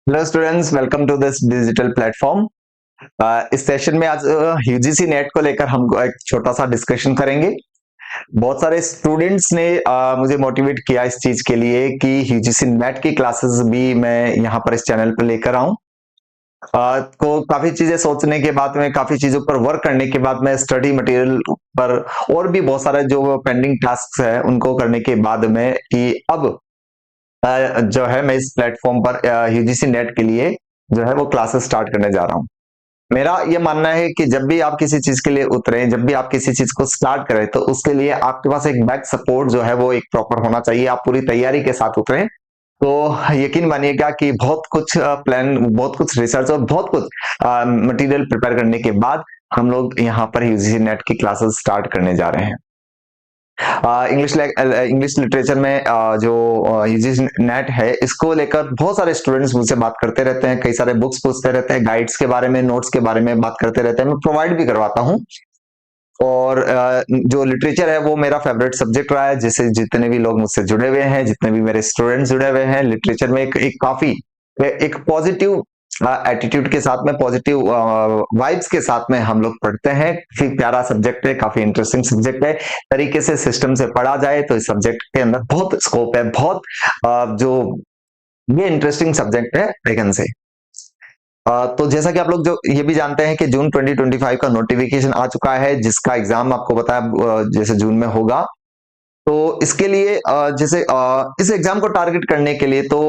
Hello students, welcome to this digital platform. इस session में आज यूजीसी नेट को लेकर हम एक छोटा सा डिस्कशन करेंगे। बहुत सारे स्टूडेंट्स ने मुझे मोटिवेट किया इस चीज के लिए कि यूजीसी नेट की क्लासेस भी मैं यहाँ पर इस चैनल पर लेकर आऊं। को काफी चीजें सोचने के बाद में, काफी चीजों पर वर्क करने के बाद में, स्टडी मटेरियल पर और भी बहुत सारे जो पेंडिंग टास्क है उनको करने के बाद में कि अब जो है मैं इस प्लेटफॉर्म पर यूजीसी नेट के लिए जो है वो क्लासेस स्टार्ट करने जा रहा हूँ। मेरा ये मानना है कि जब भी आप किसी चीज के लिए उतरे, जब भी आप किसी चीज को स्टार्ट करें, तो उसके लिए आपके पास एक बैक सपोर्ट जो है वो एक प्रॉपर होना चाहिए। आप पूरी तैयारी के साथ उतरें तो यकीन मानिएगा कि बहुत कुछ प्लान, बहुत कुछ रिसर्च और बहुत कुछ मटेरियल प्रिपेयर करने के बाद हम लोग यहाँ पर यूजीसी नेट की क्लासेस स्टार्ट करने जा रहे हैं। इंग्लिश लिटरेचर में जो यूजीसी नेट है, इसको लेकर बहुत सारे स्टूडेंट्स मुझसे बात करते रहते हैं, कई सारे बुक्स पूछते रहते हैं, गाइड्स के बारे में, नोट्स के बारे में बात करते रहते हैं। मैं प्रोवाइड भी करवाता हूँ। और जो लिटरेचर है वो मेरा फेवरेट सब्जेक्ट रहा है। जैसे जितने भी लोग मुझसे जुड़े हुए हैं, जितने भी मेरे स्टूडेंट्स जुड़े हुए हैं, लिटरेचर में एक काफी एक पॉजिटिव एटीट्यूड के साथ में, पॉजिटिव वाइब्स के साथ में हम लोग पढ़ते हैं। काफी प्यारा सब्जेक्ट है, काफी इंटरेस्टिंग सब्जेक्ट है। तरीके से सिस्टम से पढ़ा जाए तो इस सब्जेक्ट के अंदर बहुत स्कोप है, बहुत जो ये इंटरेस्टिंग सब्जेक्ट है लेकिन से। तो जैसा कि आप लोग जो ये भी जानते हैं कि जून 2025 का नोटिफिकेशन आ चुका है, जिसका एग्जाम आपको पता है जैसे जून में होगा। तो इसके लिए जैसे इस एग्जाम को टारगेट करने के लिए तो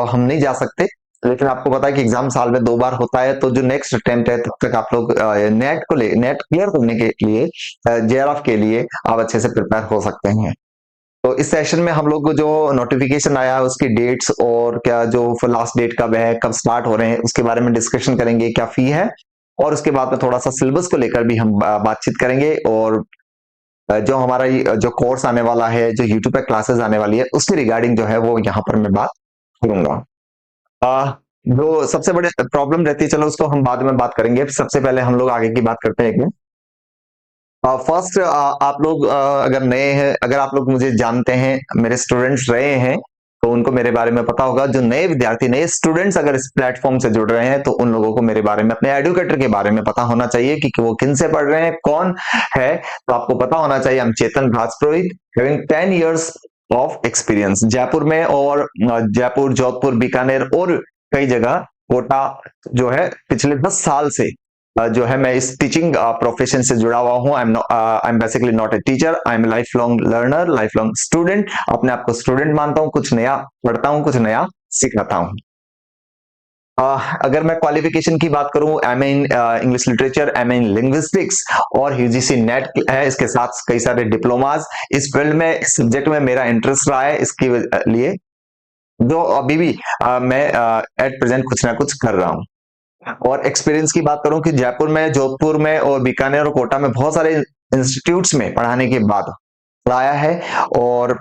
हम नहीं जा सकते, लेकिन आपको पता है कि एग्जाम साल में 2 बार होता है। तो जो नेक्स्ट अटेम्प्ट है, तब तक आप लोग नेट क्लियर करने के लिए, जेआरएफ के लिए आप अच्छे से प्रिपेयर हो सकते हैं। तो इस सेशन में हम लोग को जो नोटिफिकेशन आया है उसकी डेट्स और क्या जो लास्ट डेट कब है, कब स्टार्ट हो रहे हैं, उसके बारे में डिस्कशन करेंगे, क्या फी है, और उसके बाद में थोड़ा सा सिलेबस को लेकर भी हम बातचीत करेंगे। और जो हमारा जो कोर्स आने वाला है, जो यूट्यूब पे क्लासेस आने वाली है, उसके रिगार्डिंग जो है वो यहाँ पर मैं बात करूंगा। जो सबसे बड़े प्रॉब्लम रहती है, चलो उसको हम बाद में बात करेंगे। सबसे पहले हम लोग आगे की बात करते हैं। फर्स्ट, आप लोग अगर नए हैं, अगर आप लोग मुझे जानते हैं, मेरे स्टूडेंट्स रहे हैं, तो उनको मेरे बारे में पता होगा। जो नए विद्यार्थी, नए स्टूडेंट्स अगर इस प्लेटफॉर्म से जुड़ रहे हैं, तो उन लोगों को मेरे बारे में, अपने एडुकेटर के बारे में पता होना चाहिए कि वो किन से पढ़ रहे हैं, कौन है। तो आपको पता होना चाहिए, हम Chetan Rajpurohit, having 10 years of experience Jaipur में, और जयपुर, जोधपुर, बीकानेर और कई जगह, कोटा जो है, पिछले 10 साल से जो है मैं इस टीचिंग प्रोफेशन से जुड़ा हुआ हूं। I am basically not a teacher, I am life long learner, life long student. अपने आप को स्टूडेंट मानता हूं, कुछ नया पढ़ता हूं, कुछ नया सिखाता हूं। अगर मैं क्वालिफिकेशन की बात करूं, M A in English literature, M A in linguistics और यूजीसी नेट है। इसके साथ कई सारे डिप्लोमाज इस फील्ड में, इस सब्जेक्ट में मेरा इंटरेस्ट रहा है। इसके लिए जो अभी भी मैं एट प्रेजेंट कुछ ना कुछ कर रहा हूं। और एक्सपीरियंस की बात करूं कि जयपुर में, जोधपुर में और बीकानेर और कोटा में बहुत सारे इंस्टीट्यूट्स में पढ़ाने के बाद पढ़ाया है। और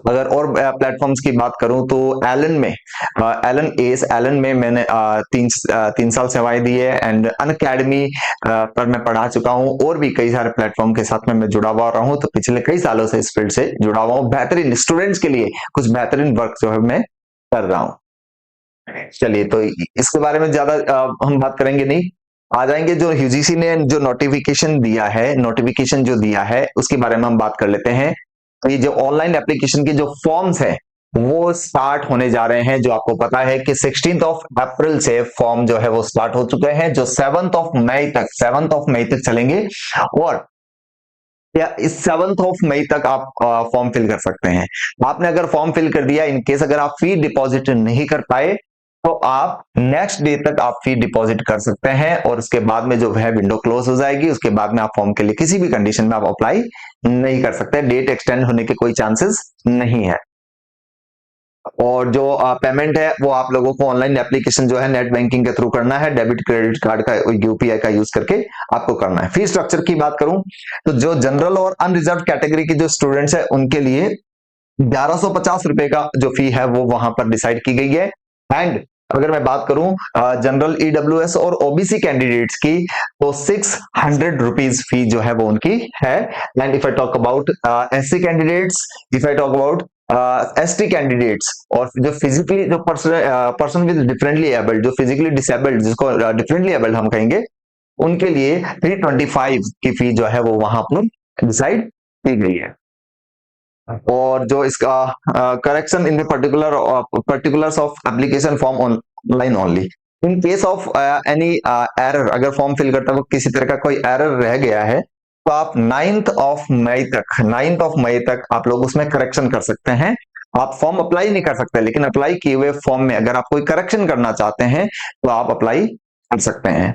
अगर और प्लेटफॉर्म्स की बात करूं तो एलन में, एलन में मैंने 3 साल सेवाएं दी है, एंड अन अकेडमी पर मैं पढ़ा चुका हूं। और भी कई सारे प्लेटफॉर्म के साथ में मैं जुड़ा हुआ रहा हूं। तो पिछले कई सालों से इस फील्ड से जुड़ा हुआ हूं। बेहतरीन स्टूडेंट्स के लिए कुछ बेहतरीन वर्क जो है मैं कर रहा हूं। चलिए, तो इसके बारे में ज्यादा हम बात करेंगे नहीं। आ जाएंगे जो यूजीसी ने जो नोटिफिकेशन दिया है, नोटिफिकेशन जो दिया है उसके बारे में हम बात कर लेते हैं। तो ये जो ऑनलाइन एप्लीकेशन के जो फॉर्म्स है वो स्टार्ट होने जा रहे हैं। जो आपको पता है कि 16 अप्रैल से फॉर्म जो है वो स्टार्ट हो चुके हैं, जो 7 मई तक चलेंगे। और या इस 7 मई तक आप फॉर्म फिल कर सकते हैं। आपने अगर फॉर्म फिल कर दिया, इन केस अगर आप फी डिपॉजिट नहीं कर पाए, तो आप नेक्स्ट डे तक आप फी डिपॉजिट कर सकते हैं। और उसके बाद में जो है विंडो क्लोज हो जाएगी। उसके बाद में आप फॉर्म के लिए किसी भी कंडीशन में आप अप्लाई नहीं कर सकते। डेट एक्सटेंड होने के कोई चांसेस नहीं है। और जो पेमेंट है वो आप लोगों को ऑनलाइन एप्लीकेशन जो है नेट बैंकिंग के थ्रू करना है, डेबिट क्रेडिट कार्ड का, यूपीआई का यूज करके आपको करना है। फी स्ट्रक्चर की बात करूं तो जो जनरल और अनरिजर्व कैटेगरी के जो स्टूडेंट्स है उनके लिए 1150 रुपए का जो फी है वो वहां पर डिसाइड की गई है। एंड अगर मैं बात करूं जनरल, ईडब्ल्यूएस और ओबीसी कैंडिडेट्स की, तो 600 रुपीज फी जो है वो उनकी है। And if I talk about SC candidates, if I talk about ST candidates और जो फिजिकली जो पर्सन विद डिफरेंटली एबल्ड, जो फिजिकली डिसेबल्ड, जिसको डिफरेंटली एबल्ड हम कहेंगे, उनके लिए 325 की फी जो है वो वहां पर डिसाइड की गई है। और जो इसका correction in particular particulars of application form online only, in case of any error, अगर फॉर्म फिल करते वक्त किसी तरह का कोई एरर रह गया है तो आप 9th ऑफ मई तक आप लोग उसमें करेक्शन कर सकते हैं। आप फॉर्म अप्लाई नहीं कर सकते, लेकिन अप्लाई किए हुए फॉर्म में अगर आप कोई करेक्शन करना चाहते हैं तो आप अप्लाई कर सकते हैं।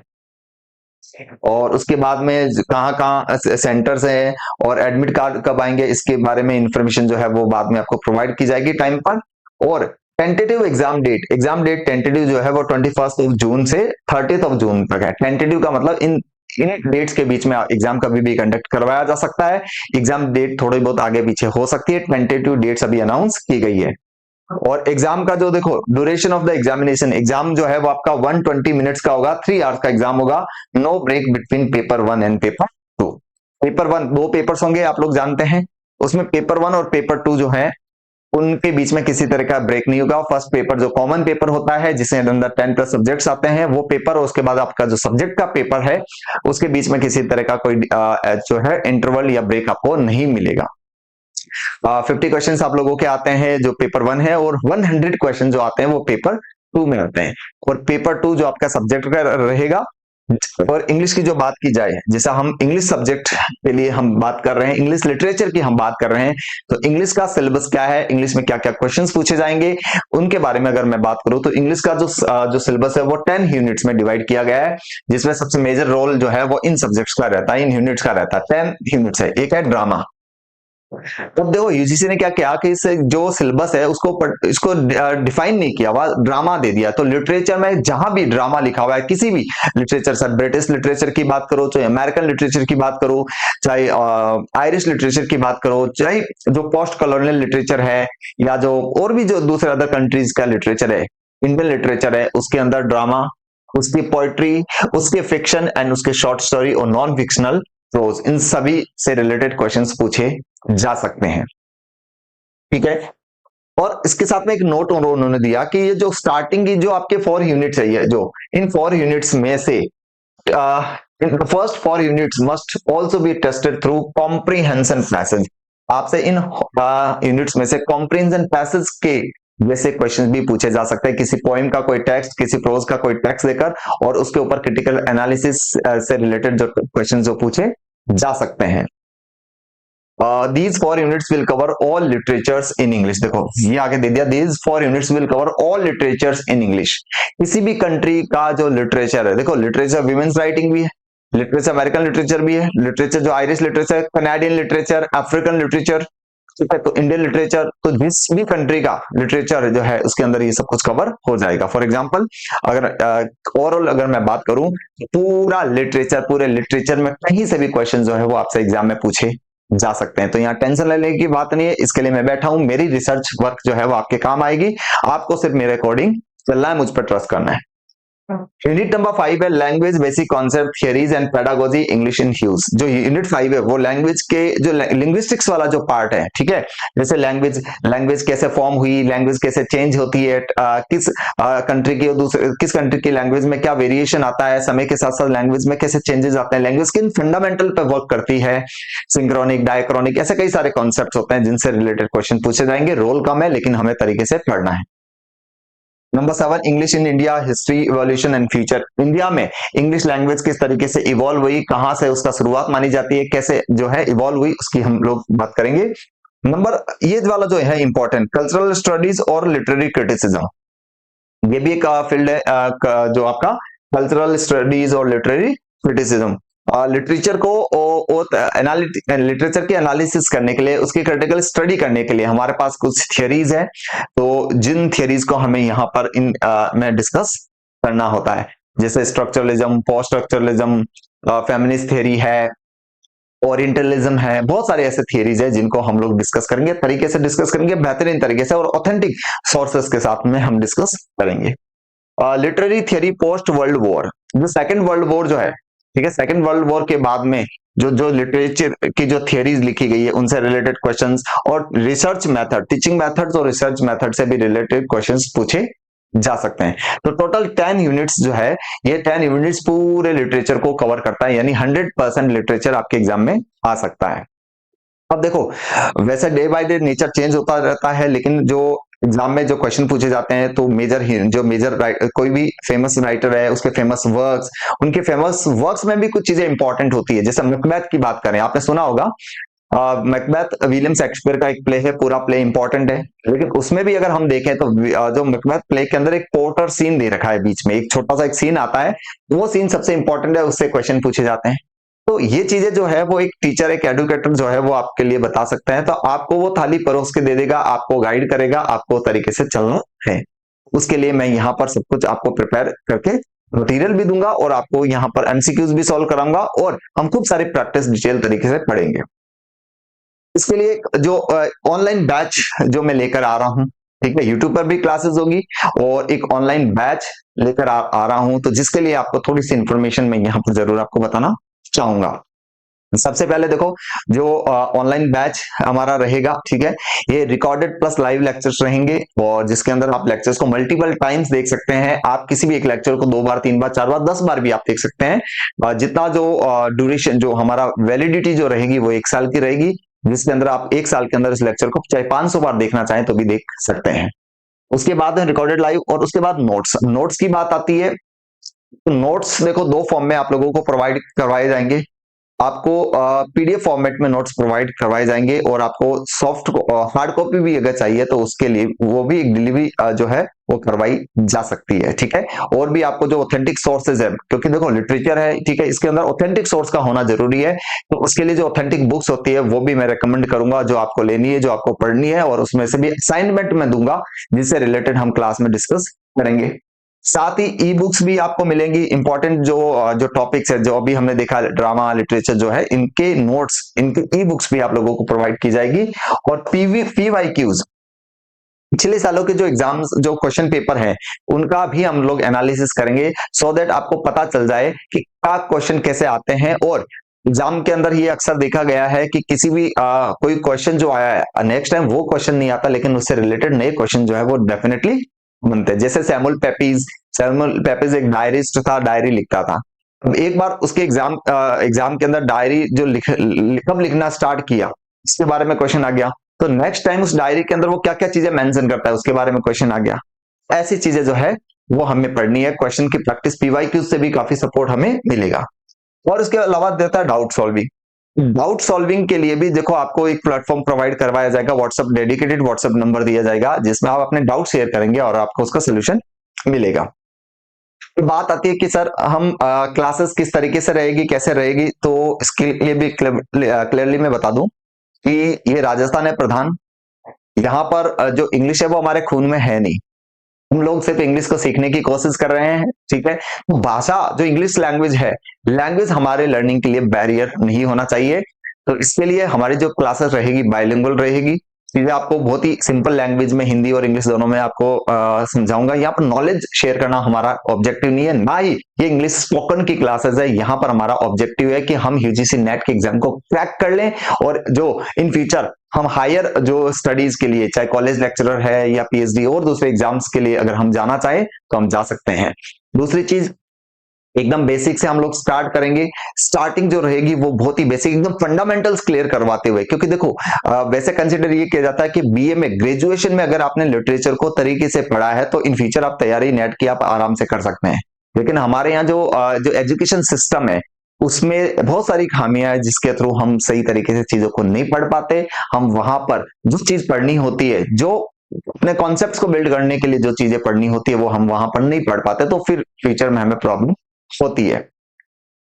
और उसके बाद में कहाँ कहाँ सेंटर्स हैं और एडमिट कार्ड कब आएंगे, इसके बारे में इंफॉर्मेशन जो है वो बाद में आपको प्रोवाइड की जाएगी टाइम पर। और टेंटेटिव एग्जाम डेट टेंटेटिव जो है वो 21 जून से 30 जून तक है। टेंटेटिव का मतलब इन इन डेट्स के बीच में एग्जाम कभी भी कंडक्ट करवाया जा सकता है। एग्जाम डेट थोड़ी बहुत आगे पीछे हो सकती है, टेंटेटिव डेट्स अभी अनाउंस की गई है। और एग्जाम का जो देखो duration of the examination, exam जो है वो आपका 120 मिनट्स का होगा, 3 आवर्स का एग्जाम होगा। No break between paper 1 and paper 2। Paper 1 दो पेपर्स होंगे, आप लोग जानते हैं। उसमें पेपर 1 और पेपर 2 जो है उनके बीच में किसी तरह का ब्रेक नहीं होगा। फर्स्ट पेपर जो कॉमन पेपर होता है जिसके अंदर 10+ सब्जेक्ट्स आते हैं वो पेपर, और उसके बाद आपका जो सब्जेक्ट का पेपर है उसके बीच में किसी तरह का कोई जो है इंटरवल या ब्रेक आपको नहीं मिलेगा। 50 क्वेश्चन आप लोगों के आते हैं जो पेपर 1 है, और 100 क्वेश्चन जो आते हैं वो पेपर 2 में आते हैं। और पेपर 2 जो आपका सब्जेक्ट का रहेगा। और इंग्लिश की जो बात की जाए, जैसा हम इंग्लिश सब्जेक्ट के लिए हम बात कर रहे हैं, इंग्लिश लिटरेचर की हम बात कर रहे हैं, तो इंग्लिश का सिलेबस क्या है, इंग्लिश में क्या क्या क्वेश्चंस पूछे जाएंगे, उनके बारे में अगर मैं बात करूं तो इंग्लिश का जो सिलेबस है वो 10 यूनिट्स में डिवाइड किया गया है, जिसमें सबसे मेजर रोल जो है वो इन सब्जेक्ट्स का रहता है, इन यूनिट्स का रहता है। 10 यूनिट्स है। एक है ड्रामा। अब देखो यूजीसी ने क्या किया कि इस जो सिलेबस है इसको डिफाइन नहीं किया, वह ड्रामा दे दिया। तो लिटरेचर में जहां भी ड्रामा लिखा हुआ है, किसी भी लिटरेचर, सर ब्रिटिश लिटरेचर की बात करो, चाहे अमेरिकन लिटरेचर की बात करो, चाहे आयरिश लिटरेचर की बात करो, चाहे जो पोस्ट कॉलोनियल लिटरेचर है, या जो और भी जो दूसरे अदर कंट्रीज का लिटरेचर है, इंडियन लिटरेचर है, उसके अंदर ड्रामा, उसकी पोइट्री, उसके फिक्शन एंड उसके शॉर्ट स्टोरी और नॉन फिक्शनल प्रोज, इन सभी से रिलेटेड क्वेश्चंस पूछे जा सकते हैं। ठीक है। और इसके साथ में एक नोट और उन्होंने दिया कि ये जो स्टार्टिंग की जो आपके 4 यूनिट्स है, ये जो इन 4 यूनिट्स में से in first 4 units must also be tested through comprehension passage. आपसे इन यूनिट्स में से कॉम्प्रिहेंशन पैसेज के जैसे क्वेश्चन भी पूछे जा सकते हैं, किसी पोएम का कोई टेक्स्ट, किसी प्रोज का कोई टेक्स्ट देकर, और उसके ऊपर क्रिटिकल एनालिसिस से रिलेटेड जो क्वेश्चन जो पूछे जा सकते हैं। These 4 units will cover all literatures in English। देखो ये आगे दे दिया, these 4 units will cover all literatures in English। किसी भी कंट्री का जो लिटरेचर है, देखो लिटरेचर विमेन्स राइटिंग भी है, लिटरेचर अमेरिकन लिटरेचर भी है, लिटरेचर जो Irish literature, Canadian literature, African literature, ठीक है, तो इंडियन लिटरेचर, तो जिस भी कंट्री का लिटरेचर जो है उसके अंदर ये सब कुछ कवर हो जाएगा। फॉर एग्जांपल अगर ओवरऑल अगर मैं बात करूं, पूरा लिटरेचर, पूरे लिटरेचर में कहीं से भी क्वेश्चन जो है वो आपसे एग्जाम में पूछे जा सकते हैं। तो यहाँ टेंशन लेने की बात नहीं है, इसके लिए मैं बैठा हूं, मेरी रिसर्च वर्क जो है वो आपके काम आएगी। आपको सिर्फ मेरे अकॉर्डिंग चलना है, मुझ पर ट्रस्ट करना है। यूनिट नंबर 5 है language basic concept theories and pedagogy English in huge. जो यूनिट 5 है वो लैंग्वेज के जो लिंग्विस्टिक्स वाला जो पार्ट है, ठीक है, जैसे लैंग्वेज कैसे फॉर्म हुई, लैंग्वेज कैसे चेंज होती है, किस कंट्री की दूसरे किस कंट्री की लैंग्वेज में क्या वेरिएशन आता है, समय के साथ साथ लैंग्वेज में कैसे चेंजेस आते हैं, लैंग्वेज किन फंडामेंटल पे वर्क करती है, सिंक्रोनिक, डायक्रॉनिक, ऐसे कई सारे कॉन्सेप्ट होते हैं जिनसे रिलेटेड क्वेश्चन पूछे जाएंगे। रोल कम है लेकिन हमें तरीके से पढ़ना है। Number 7 English in India history evolution and future. India में इंग्लिश लैंग्वेज किस तरीके से इवॉल्व हुई, कहां से उसका शुरुआत मानी जाती है, कैसे जो है इवॉल्व हुई, उसकी हम लोग बात करेंगे। नंबर ये वाला जो है इंपॉर्टेंट, कल्चरल स्टडीज और लिटरेरी क्रिटिसिज्म। ये भी एक फील्ड है जो आपका कल्चरल स्टडीज और लिटरेरी क्रिटिसिज्म। लिटरेचर को लिटरेचर की एनालिसिस करने के लिए, उसकी क्रिटिकल स्टडी करने के लिए हमारे पास कुछ थियरीज है, तो जिन थियरीज को हमें यहाँ पर में डिस्कस करना होता है, जैसे structuralism, post structuralism, feminist theory है, ओरिएंटलिज्म है, बहुत सारे ऐसे थियरीज है जिनको हम लोग डिस्कस करेंगे, तरीके से डिस्कस करेंगे, बेहतरीन तरीके से और ऑथेंटिक सोर्सेस के साथ में हम डिस्कस करेंगे। Literary theory post world war, जो सेकेंड वर्ल्ड वॉर जो है, ठीक है, सेकेंड वर्ल्ड वॉर के बाद में जो जो लिटरेचर की जो थियरीज लिखी गई है उनसे रिलेटेड क्वेश्चंस, और रिसर्च मेथड, टीचिंग मेथड्स और रिसर्च मेथड से भी रिलेटेड क्वेश्चंस पूछे जा सकते हैं। तो टोटल 10 यूनिट्स जो है, ये 10 यूनिट्स पूरे लिटरेचर को कवर करता है, यानी 100% लिटरेचर आपके एग्जाम में आ सकता है। अब देखो, वैसे day by day nature change होता रहता है, लेकिन जो एग्जाम में जो क्वेश्चन पूछे जाते हैं तो मेजर कोई भी फेमस राइटर है उसके फेमस वर्क्स, उनके फेमस वर्क्स में भी कुछ चीजें इंपॉर्टेंट होती है। जैसे मैकबेथ की बात करें, आपने सुना होगा, मैकबेथ विलियम शेक्सपियर का एक प्ले है, पूरा प्ले इंपॉर्टेंट है, लेकिन उसमें भी अगर हम देखें तो जो मैकबेथ प्ले के अंदर एक पोर्टर सीन दे रखा है, बीच में एक छोटा सा एक सीन आता है, वो सीन सबसे इंपॉर्टेंट है, उससे क्वेश्चन पूछे जाते हैं। तो ये चीजें जो है वो एक टीचर, एक एडुकेटर जो है वो आपके लिए बता सकता है। तो आपको वो थाली परोस के दे देगा, आपको गाइड करेगा, आपको तरीके से चलना है। उसके लिए मैं यहाँ पर सब कुछ आपको प्रिपेयर करके मटेरियल भी दूंगा, और आपको यहाँ पर एमसीक्यूज भी सॉल्व कराऊंगा, और हम खूब सारी प्रैक्टिस डिटेल तरीके से पढ़ेंगे। इसके लिए जो ऑनलाइन बैच जो मैं लेकर आ रहा हूँ, ठीक है, यूट्यूब पर भी क्लासेस होगी, और एक ऑनलाइन बैच लेकर आ रहा हूँ, तो जिसके लिए आपको थोड़ी सी इंफॉर्मेशन मैं यहाँ पर जरूर आपको बताना चाहूंगा। सबसे पहले देखो, जो ऑनलाइन बैच हमारा रहेगा, ठीक है, ये रिकॉर्डेड प्लस लाइव लेक्चर्स रहेंगे, और जिसके अंदर आप लेक्चर्स को मल्टीपल टाइम्स देख सकते हैं। आप किसी भी एक लेक्चर को 2 बार, 3 बार, 4 बार, 10 बार भी आप देख सकते हैं। जितना जो ड्यूरेशन, जो हमारा वैलिडिटी जो रहेगी वो 1 साल की रहेगी, जिसके अंदर आप 1 साल के अंदर इस लेक्चर को चाहे 500 बार देखना चाहें तो भी देख सकते हैं। उसके बाद है रिकॉर्डेड लाइव, और उसके बाद नोट्स। नोट्स की बात आती है, तो नोट्स देखो 2 फॉर्म में आप लोगों को प्रोवाइड करवाए जाएंगे। आपको पीडीएफ फॉर्मेट में नोट्स प्रोवाइड करवाए जाएंगे, और आपको सॉफ्ट हार्ड कॉपी भी अगर चाहिए तो उसके लिए वो भी एक डिलीवरी जो है वो करवाई जा सकती है, ठीक है। और भी आपको जो ऑथेंटिक सोर्सेज है, क्योंकि देखो लिटरेचर है, ठीक है, इसके अंदर ऑथेंटिक सोर्स का होना जरूरी है, तो उसके लिए जो ऑथेंटिक बुक्स होती है वो भी मैं रेकमेंड करूंगा, जो आपको लेनी है, जो आपको पढ़नी है, और उसमें से भी असाइनमेंट में दूंगा, जिससे रिलेटेड हम क्लास में डिस्कस करेंगे। साथ ही ई बुक्स भी आपको मिलेंगी, इंपॉर्टेंट जो जो टॉपिक्स है, जो अभी हमने देखा, ड्रामा लिटरेचर जो है, इनके नोट्स, इनके ई बुक्स भी आप लोगों को प्रोवाइड की जाएगी। और पीवाईक्यूज, पिछले सालों के जो एग्जाम्स, जो क्वेश्चन पेपर है, उनका भी हम लोग एनालिसिस करेंगे, सो दैट आपको पता चल जाए कि क्या क्वेश्चन कैसे आते हैं। और एग्जाम के अंदर ये अक्सर देखा गया है कि किसी भी कोई क्वेश्चन जो आया है, नेक्स्ट टाइम वो क्वेश्चन नहीं आता, लेकिन उससे रिलेटेड नए क्वेश्चन जो है वो डेफिनेटली बनते हैं। जैसे सैमुअल पेपीज एक डायरिस्ट था, डायरी लिखता था। अब एक बार उसके एग्जाम के अंदर डायरी जो कब लिखना स्टार्ट किया, इसके बारे में क्वेश्चन आ गया, तो नेक्स्ट टाइम उस डायरी के अंदर वो क्या क्या चीजें मेंशन करता है उसके बारे में क्वेश्चन आ गया। ऐसी चीजें जो है वो हमें पढ़नी है। क्वेश्चन की प्रैक्टिस पीवाईक्यू से भी काफी सपोर्ट हमें मिलेगा। और इसके अलावा देता है डाउट सॉल्विंग। डाउट सॉल्विंग के लिए भी देखो, आपको एक प्लेटफॉर्म प्रोवाइड करवाया जाएगा, व्हाट्सएप, डेडिकेटेड व्हाट्सएप नंबर दिया जाएगा, जिसमें आप अपने डाउट शेयर करेंगे और आपको उसका सोल्यूशन मिलेगा। तो बात आती है कि सर हम क्लासेस किस तरीके से रहेगी, कैसे रहेगी, तो इसके लिए भी क्लियरली मैं बता दूं कि ये राजस्थान है प्रधान, यहाँ पर जो इंग्लिश है वो हमारे खून में है नहीं। हम लोग सिर्फ इंग्लिश को सीखने की कोशिश कर रहे हैं, ठीक है। तो भाषा, जो इंग्लिश लैंग्वेज है, लैंग्वेज हमारे लर्निंग के लिए बैरियर नहीं होना चाहिए। तो इसके लिए हमारी जो क्लासेस रहेगी बाइलिंगुअल रहेगी। चीजें आपको बहुत ही सिंपल लैंग्वेज में, हिंदी और इंग्लिश दोनों में आपको समझाऊंगा। यहाँ पर नॉलेज शेयर करना हमारा ऑब्जेक्टिव नहीं है, ना ही ये इंग्लिश स्पोकन की क्लासेस है। यहाँ पर हमारा ऑब्जेक्टिव है कि हम यूजीसी नेट के एग्जाम को क्रैक कर लें, और जो इन फ्यूचर हम हायर जो स्टडीज के लिए, चाहे कॉलेज लेक्चरर है या पीएचडी और दूसरे एग्जाम्स के लिए अगर हम जाना चाहें तो हम जा सकते हैं। दूसरी चीज, एकदम बेसिक से हम लोग स्टार्ट करेंगे। स्टार्टिंग जो रहेगी वो बहुत ही बेसिक, एकदम फंडामेंटल्स क्लियर करवाते हुए, क्योंकि देखो वैसे कंसिडर ये किया जाता है कि बीए में, ग्रेजुएशन में अगर आपने लिटरेचर को तरीके से पढ़ा है तो इन फ्यूचर आप तैयारी नेट की आप आराम से कर सकते हैं। लेकिन हमारे यहाँ जो एजुकेशन सिस्टम है उसमें बहुत सारी खामियां है, जिसके थ्रू हम सही तरीके से चीजों को नहीं पढ़ पाते। हम वहां पर जो चीज पढ़नी होती है, जो अपने कॉन्सेप्ट्स को बिल्ड करने के लिए जो चीजें पढ़नी होती है, वो हम वहां पर नहीं पढ़ पाते, तो फिर फ्यूचर में हमें प्रॉब्लम होती है।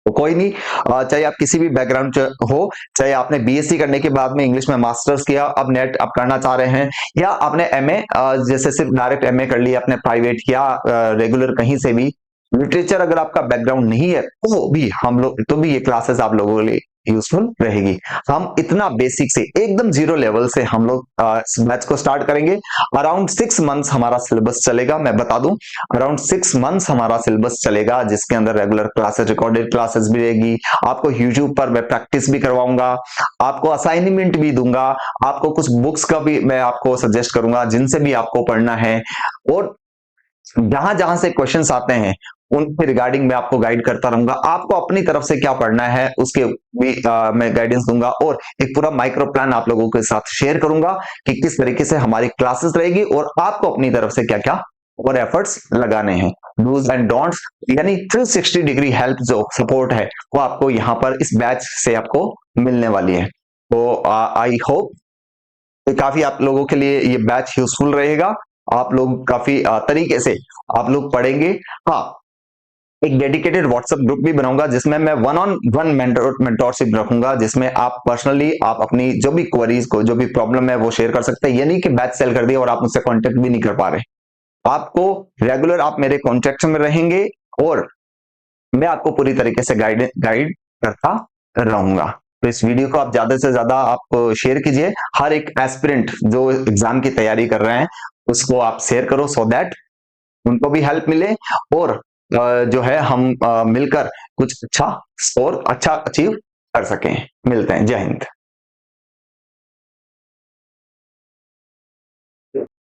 तो कोई नहीं, चाहे आप किसी भी बैकग्राउंड हो, चाहे आपने बीएससी करने के बाद में इंग्लिश में मास्टर्स किया, अब नेट आप करना चाह रहे हैं, या आपने एमए जैसे सिर्फ डायरेक्ट एमए कर लिया, आपने प्राइवेट या रेगुलर कहीं से भी, लिटरेचर अगर आपका बैकग्राउंड नहीं है तो भी हम लोग, तो भी ये क्लासेस आप लोगों के लिए यूजफुल रहेगी। हम इतना बेसिक से एकदम जीरो लेवल से हम लोग इस बैच को स्टार्ट करेंगे। अराउंड 6 मंथ्स हमारा सिलेबस चलेगा। मैं बता दूं, अराउंड 6 मंथ्स हमारा सिलेबस चलेगा, जिसके अंदर रेगुलर क्लासेस, रिकॉर्डेड क्लासेस भी रहेगी। आपको यूट्यूब पर मैं प्रैक्टिस भी करवाऊंगा, आपको असाइनमेंट भी दूंगा, आपको कुछ बुक्स का भी मैं आपको सजेस्ट करूंगा जिनसे भी आपको पढ़ना है। और जहां जहां से क्वेश्चंस आते हैं उनके रिगार्डिंग मैं आपको गाइड करता रहूंगा। आपको अपनी तरफ से क्या पढ़ना है उसके भी मैं गाइडेंस दूंगा, और एक पूरा माइक्रो प्लान आप लोगों के साथ शेयर करूंगा कि किस तरीके से हमारी क्लासेस रहेगी और आपको अपनी तरफ से क्या क्या और एफर्ट्स लगाने हैं। डूज एंड डोंट्स, यानी 360 डिग्री हेल्प जो सपोर्ट है वो आपको यहाँ पर इस बैच से आपको मिलने वाली है। तो आई होप काफी आप लोगों के लिए ये बैच यूजफुल रहेगा। आप लोग काफी तरीके से आप लोग पढ़ेंगे। हाँ, एक डेडिकेटेड व्हाट्सएप ग्रुप भी बनाऊंगा जिसमें मैं वन ऑन वन मेंटोरशिप रखूंगा, जिसमें आप पर्सनली आप अपनी जो भी क्वेरीज को, जो भी प्रॉब्लम है वो शेयर कर सकते हैं। ये नहीं कि बैच सेल कर दिया और आप मुझसे कांटेक्ट भी नहीं कर पा रहे। आपको रेगुलर आप मेरे कॉन्टेक्ट में रहेंगे और मैं आपको पूरी तरीके से गाइड गाइड करता रहूंगा। तो इस वीडियो को आप ज्यादा से ज्यादा आप शेयर कीजिए। हर एक एस्पिरेंट जो एग्जाम की तैयारी कर रहे हैं उसको आप शेयर करो, सो दैट उनको भी हेल्प मिले और जो है हम मिलकर कुछ अच्छा स्कोर अच्छा अचीव कर सकें। मिलते हैं। जय हिंद।